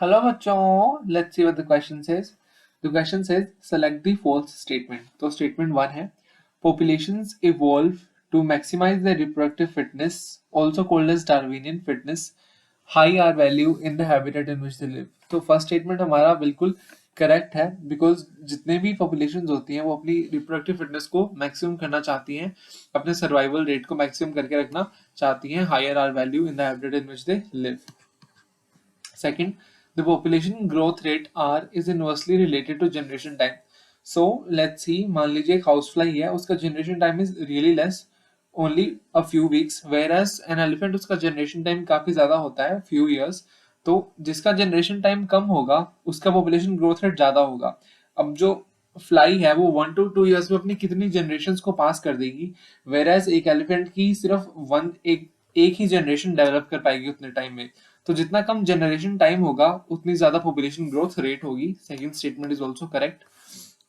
Hello बच्चों, let's see what the question says. The question says select the false statement. तो statement 1 है populations evolve to maximize their reproductive fitness, also called as Darwinian fitness, high R value in the habitat in which they live. तो first statement हमारा बिल्कुल correct है because जितने भी populations होती हैं वो अपनी रिप्रोडक्टिव फिटनेस को मैक्सिमम करना चाहती हैं, अपने सर्वाइवल रेट को मैक्सिमम करके रखना चाहती हैं, higher r value in the habitat in which they live. Second, the population growth rate R is inversely related to generation time. So let's see, मान लीजिए एक housefly है, उसका generation time is really less, only a few weeks, whereas an elephant उसका generation time काफी ज़्यादा होता है, few years. तो जिसका generation time कम होगा उसका population growth rate ज़्यादा होगा. अब जो फ्लाई है वो 1 to 2 years में अपनी कितनी generations को पास कर देगी, whereas एक elephant की सिर्फ एक ही जनरेशन डेवलप कर पाएगी उतने टाइम में. तो जितना कम जनरेशन टाइम होगा उतनी ज्यादा पॉपुलेशन ग्रोथ रेट होगी. Second statement is also correct.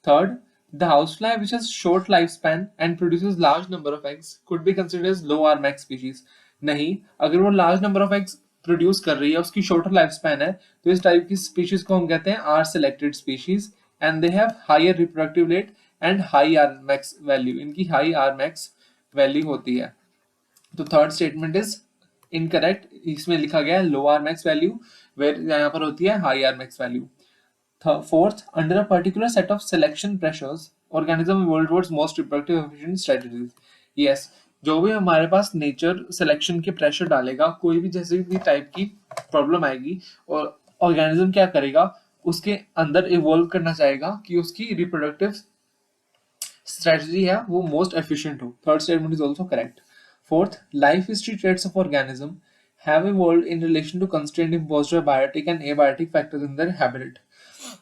Third, the housefly which has short life span and produces large number of eggs could be considered as low r max species. नहीं, अगर वो large number of eggs produce कर रही है, उसकी shorter life span है, तो इस टाइप की स्पीशीज को हम कहते हैं r selected species and they have higher reproductive rate and high r max value. इनकी हाई आर मैक्स वैल्यू होती है. तो थर्ड स्टेटमेंट इज इनकरेक्ट. इसमें लिखा गया है लो आर मैक्स वैल्यू, वेर यहाँ पर होती है high r max value. Fourth, under a particular set of selection pressures organism evolve towards most reproductive efficient strategies. Yes, जो भी हमारे पास नेचर सिलेक्शन के प्रेशर डालेगा, कोई भी जैसे भी टाइप की प्रॉब्लम आएगी और ऑर्गेनिज्म क्या करेगा, उसके अंदर इवॉल्व करना चाहेगा कि उसकी रिप्रोडक्टिव स्ट्रेटजी है वो मोस्ट एफिशिएंट हो. Third statement is also correct. Fourth, life history traits of organism have evolved in relation to constraint imposed by biotic and abiotic factors in their habitat.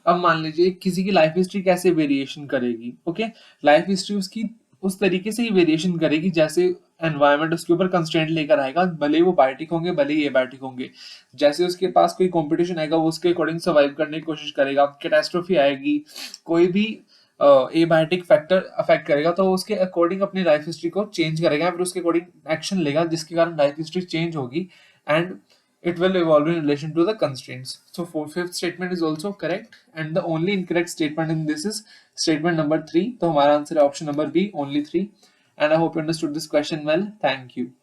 अब मान लीजिए किसी की लाइफ हिस्ट्री कैसे variation करेगी. Okay, life history उसकी उस तरीके से ही वेरिएशन करेगी जैसे एनवायरनमेंट उसके ऊपर कंस्ट्रेंट लेकर आएगा, भले ही वो बायोटिक होंगे भले ही एबायोटिक होंगे. जैसे उसके पास कोई कंपटीशन आएगा वो उसके अकॉर्डिंग सर्वाइव करने की कोशिश करेगा. कैटास्ट्रोफी आएगी, कोई भी एबायोटिक फैक्टर अफेक्ट करेगा तो उसके अकॉर्डिंग अपनी लाइफ हिस्ट्री को चेंज करेगा, फिर उसके अकॉर्डिंग एक्शन लेगा जिसके कारण लाइफ हिस्ट्री चेंज होगी and it will evolve in relation to the constraints. So fifth statement is also correct and the only incorrect statement in this is statement number 3. तो हमारा answer है option number B, only 3. And I hope you understood this question well. Thank you.